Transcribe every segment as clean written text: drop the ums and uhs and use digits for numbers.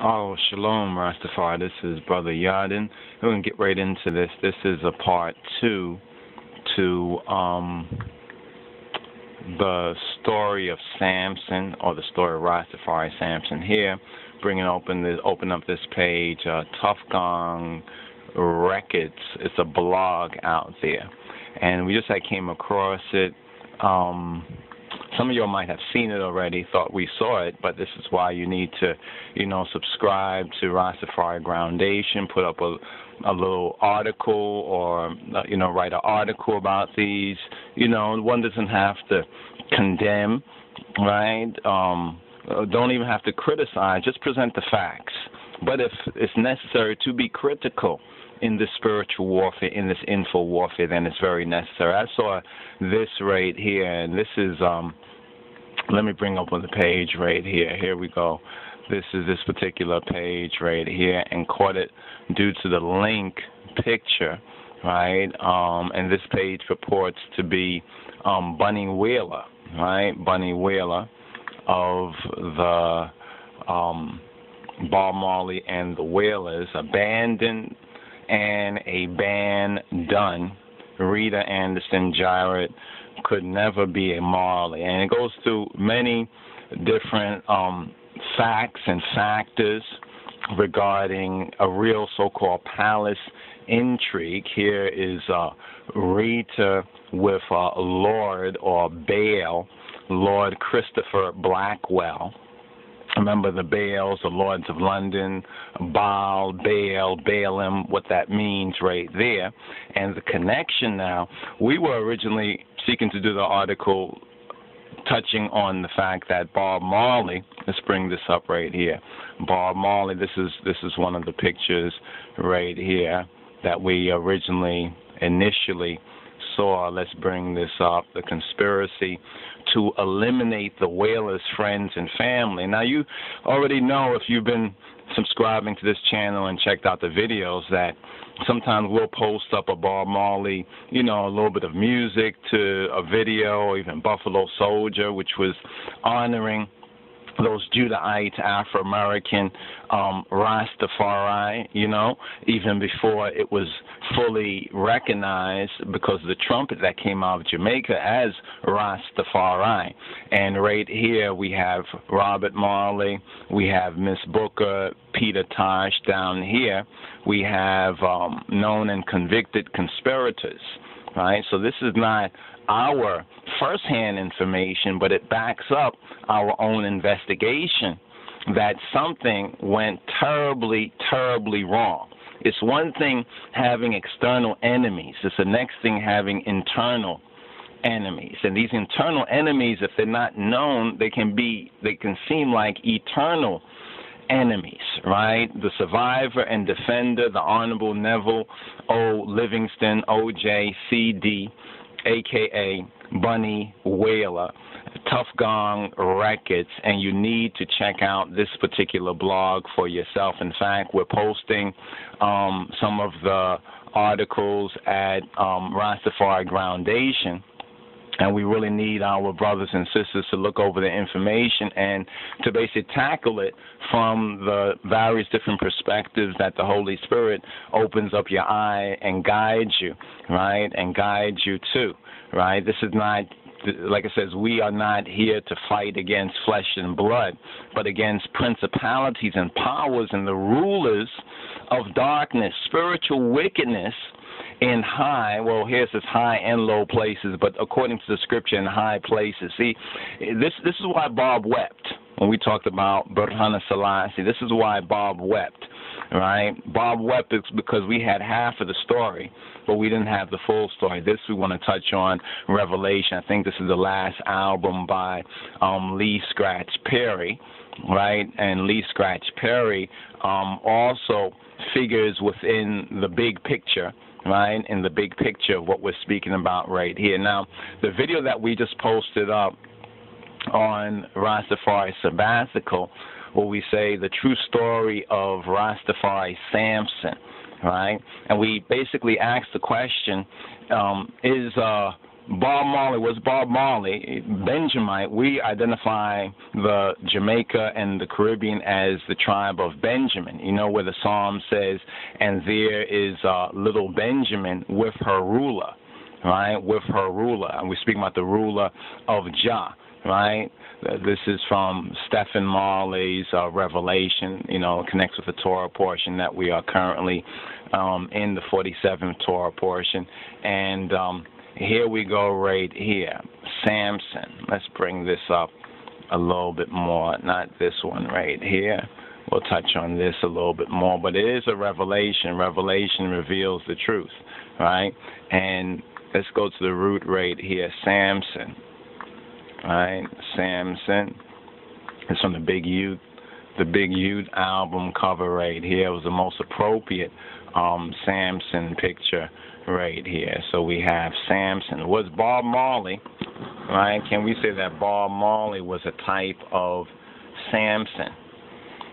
Oh, shalom, Rastafari. This is Brother Yarden. We're going to get right into this. This is a part two to the story of Samson, or the story of Rastafari Samson here. Open up this page, Tough Gong Records. It's a blog out there. And I came across it. Some of you might have seen it already, thought we saw it, but this is why you need to, subscribe to Rastafari Groundation, put up a little article or, write an article about these. One doesn't have to condemn, right? Don't even have to criticize, just present the facts. But if it's necessary to be critical in this spiritual warfare, in this info warfare, then it's very necessary. I saw this right here, and this is, let me bring up on the page right here. Here we go. This is this particular page right here, and caught it due to the link picture, right? And this page purports to be Bunny Wailer, right? Bunny Wailer of the Bob Marley and the Wailers, abandoned and a band done. Rita Anderson Jarrett could never be a Marley. And it goes through many different facts and factors regarding a real so-called palace intrigue. Here is Rita with Lord or Baal, Lord Christopher Blackwell. Remember the Baals, the Lords of London, Baal, Baalim, what that means right there. And the connection now, we were originally seeking to do the article touching on the fact that Bob Marley, let's bring this up right here. Bob Marley, this is one of the pictures right here that we initially saw. Let's bring this up. The conspiracy to eliminate the Wailers' friends and family. Now, you already know, if you've been subscribing to this channel and checked out the videos, that sometimes we'll post up a Bob Marley, a little bit of music to a video, or even Buffalo Soldier, which was honoring those Judahites, Afro-American, Rastafari, even before it was fully recognized because of the trumpet that came out of Jamaica as Rastafari. And right here we have Robert Marley, we have Miss Booker, Peter Tosh. Down here we have known and convicted conspirators, right? So this is not our first-hand information, but it backs up our own investigation that something went terribly, terribly wrong. It's one thing having external enemies. It's the next thing having internal enemies. And these internal enemies, if they're not known, they can seem like eternal enemies, right? The survivor and defender, the Honorable Neville O. Livingston, OJ, CD, a.k.a. Bunny Wailer, Tough Gong Records, and you need to check out this particular blog for yourself. In fact, we're posting some of the articles at Rastafari Groundation, and we really need our brothers and sisters to look over the information and to basically tackle it from the various different perspectives that the Holy Spirit opens up your eye and guides you, right, and guides you to, right? This is not, like it says, we are not here to fight against flesh and blood, but against principalities and powers and the rulers of darkness, spiritual wickedness in here's this high and low places, but according to the scripture, in high places. See, this is why Bob wept when we talked about Burhana Selassie. This is why Bob wept, right? Bob wept because we had half of the story, but we didn't have the full story. This we want to touch on Revelation. I think this is the last album by Lee Scratch Perry, right? And Lee Scratch Perry also figures within the big picture, right, in the big picture of what we're speaking about right here. Now, the video that we just posted up on Rastafari Sabbatical, where we say the true story of Rastafari Samson, right, and we basically asked the question, is Bob Marley was Bob Marley, Benjamite. We identify the Jamaica and the Caribbean as the tribe of Benjamin. You know where the Psalm says, and there is little Benjamin with her ruler, right? With her ruler. And we're speaking about the ruler of Jah, right? This is from Stephen Marley's Revelation, connects with the Torah portion that we are currently in the 47th Torah portion. And here we go right here. Samson. Let's bring this up a little bit more. Not this one right here. We'll touch on this a little bit more. But it is a revelation. Revelation reveals the truth, right? And let's go to the root right here. Samson. Right? Samson. It's from the Big Youth. The Big Youth album cover right here was the most appropriate Samson picture right here. So we have Samson. Was Bob Marley, right? Can we say that Bob Marley was a type of Samson?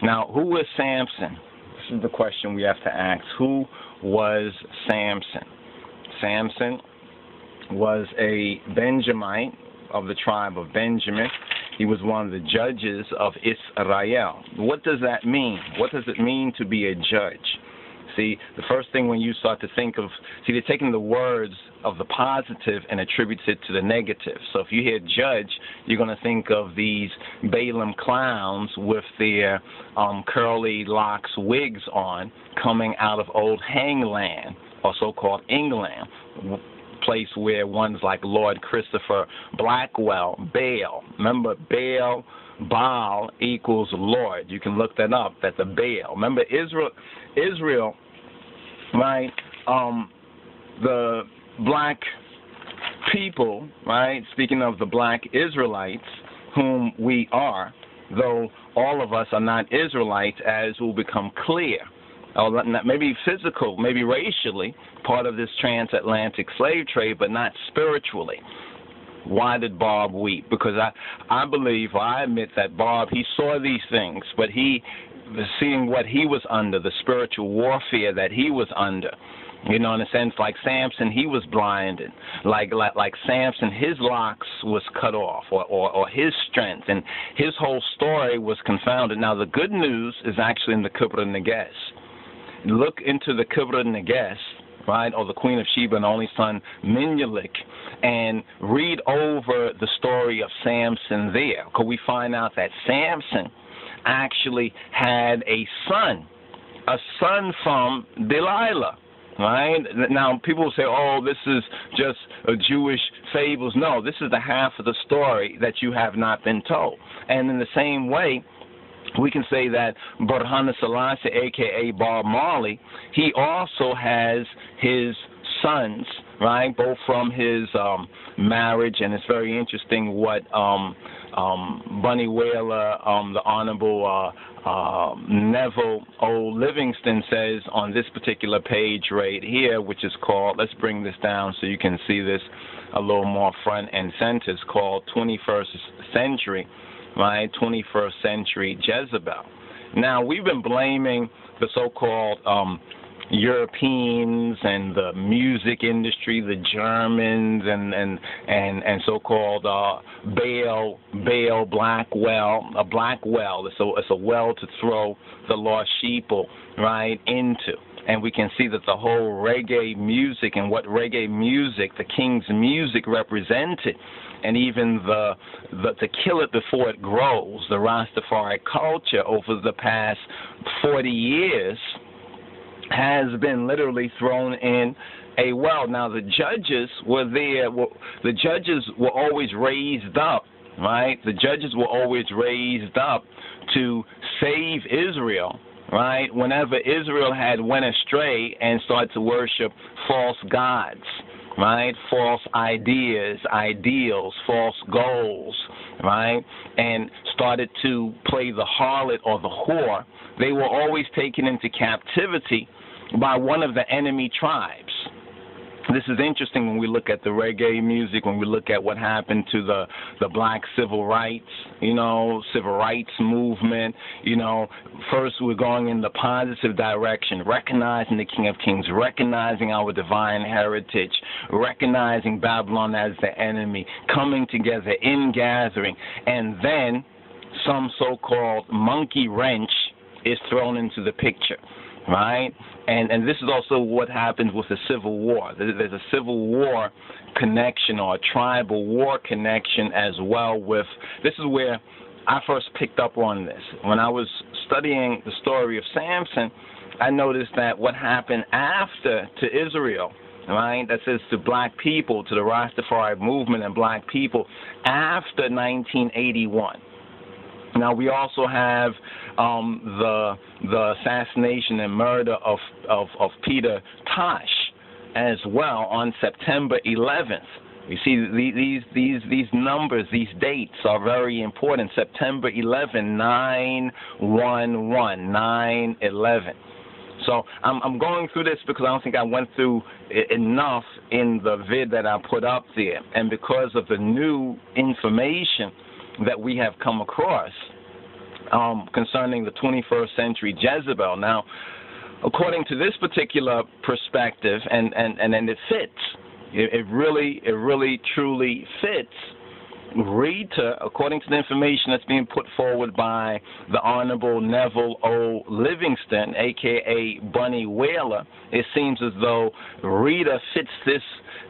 Now, who was Samson? This is the question we have to ask. Who was Samson? Samson was a Benjamite of the tribe of Benjamin. He was one of the judges of Israel. What does that mean? What does it mean to be a judge? See, the first thing when you start to think of, they're taking the words of the positive and attributes it to the negative. So if you hear judge, you're going to think of these Balaam clowns with their curly locks wigs on coming out of old Hangland, or so-called England, place where ones like Lord Christopher Blackwell, Baal. Remember, Baal equals Lord. You can look that up, that the Baal. Remember, Israel, right, the black people, right, speaking of the black Israelites, whom we are, though all of us are not Israelites, as will become clear. Maybe physical, maybe racially, part of this transatlantic slave trade, but not spiritually. Why did Bob weep? Because I believe, or I admit that Bob, he saw these things, but seeing what he was under, the spiritual warfare that he was under, in a sense, like Samson, he was blinded. Like Samson, his locks was cut off, or his strength, and his whole story was confounded. Now, the good news is actually in the Kibra Nages. Look into the Kibra Nages, right, or the Queen of Sheba and only son Menelik, and read over the story of Samson there, because we find out that Samson actually had a son from Delilah. Right? Now, people say, oh, this is just Jewish fables. No, this is the half of the story that you have not been told. And in the same way, we can say that Burhanu Selassie, a.k.a. Bob Marley, he also has his sons, right, both from his marriage, and it's very interesting what Bunny Wailer, the Honorable Neville O. Livingston says on this particular page right here, which is called, let's bring this down so you can see this a little more front and center. It's called 21st Century, right, 21st Century Jezebel. Now, we've been blaming the so-called Europeans and the music industry, the Germans, and so-called Baal Blackwell, a black well. It's a well to throw the lost sheeple right into. And we can see that the whole reggae music and what reggae music, the King's music, represented, and even to kill it before it grows, the Rastafari culture over the past 40 years has been literally thrown in a well. Now, the judges were there. The judges were always raised up, right? The judges were always raised up to save Israel, right? Whenever Israel had went astray and started to worship false gods, right? False ideas, ideals, false goals, right? And started to play the harlot or the whore, they were always taken into captivity by one of the enemy tribes. This is interesting when we look at the reggae music, when we look at what happened to the black civil rights, civil rights movement. First we're going in the positive direction, recognizing the King of Kings, recognizing our divine heritage, recognizing Babylon as the enemy, coming together in gathering, and then some so-called monkey wrench is thrown into the picture. Right? And this is also what happens with the Civil War. There's a Civil War connection or a tribal war connection as well with, this is where I first picked up on this. When I was studying the story of Samson, I noticed that what happened after to Israel, right, that says to black people, to the Rastafari movement and black people after 1981. Now, we also have the assassination and murder of Peter Tosh as well on September 11th. You see, these numbers, these dates are very important. September 11, 9/11, 9/11. So I'm going through this because I don't think I went through enough in the vid that I put up there, and because of the new information that we have come across concerning the 21st century Jezebel. Now, according to this particular perspective, and it fits, it really truly fits. Rita, according to the information that's being put forward by the Honorable Neville O. Livingston, a.k.a. Bunny Wailer, it seems as though Rita fits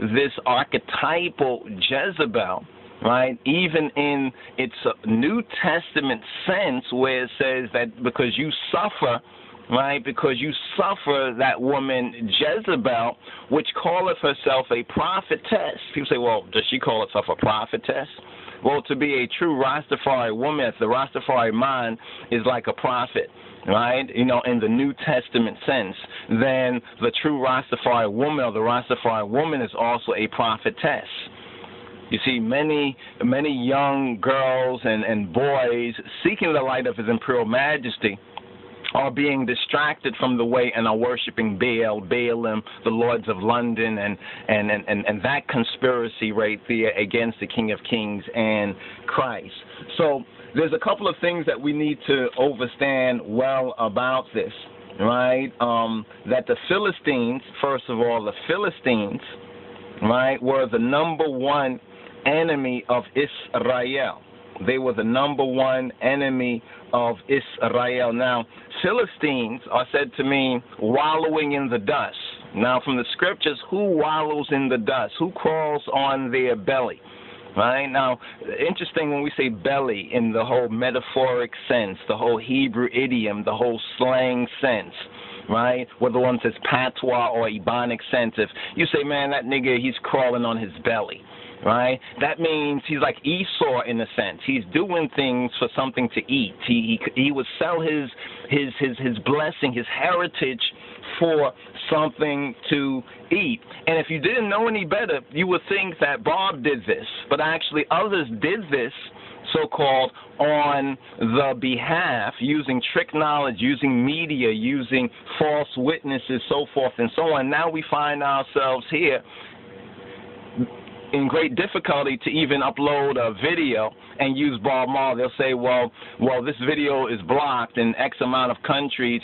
this archetypal Jezebel, right, even in its New Testament sense, where it says that because you suffer, right, because you suffer that woman Jezebel, which calleth herself a prophetess. People say, well, does she call herself a prophetess? Well, to be a true Rastafari woman, the Rastafari mind is like a prophet, right, in the New Testament sense, then the true Rastafari woman or the Rastafari woman is also a prophetess. You see, many young girls and boys seeking the light of His Imperial Majesty are being distracted from the way and are worshiping Baal, Baalim, the Lords of London, and that conspiracy right there against the King of Kings and Christ. So there's a couple of things that we need to understand well about this, right? That the Philistines, first of all, the Philistines, right, were the number one enemy of Israel. They were the number one enemy of Israel. Now, Philistines are said to mean wallowing in the dust. Now, from the scriptures, who wallows in the dust? Who crawls on their belly? Right? Now, interesting when we say belly in the whole metaphoric sense, the whole Hebrew idiom, the whole slang sense, right? Whether one says patois or Ebonic sense, if you say, man, that nigga, he's crawling on his belly, right? That means he's like Esau in a sense. He's doing things for something to eat. He would sell his blessing, his heritage for something to eat. And if you didn't know any better, you would think that Bob did this, but actually others did this, so-called, on the behalf, using trick knowledge, using media, using false witnesses, so forth and so on. Now we find ourselves here in great difficulty to even upload a video and use Bob Marley. They'll say, well, this video is blocked in X amount of countries,